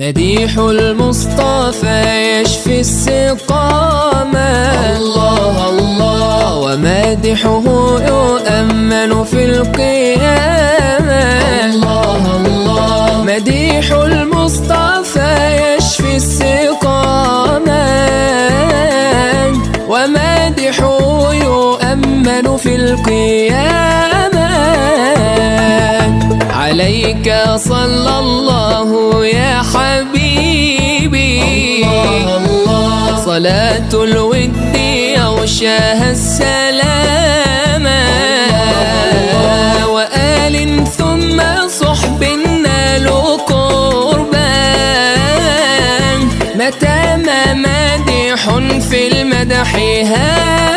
مديح المصطفى يشفي السقامة، الله الله، ومادحه يؤمن في القيامة، الله الله. مديح المصطفى يشفي السقامة، ومادحه يؤمن في القيامة. عليك صلى الله يا حبيبي، الله الله، صلاة الود يغشاها السلام، وآل ثم صحب نالوا قربان، متى ما مادح في المدح هان.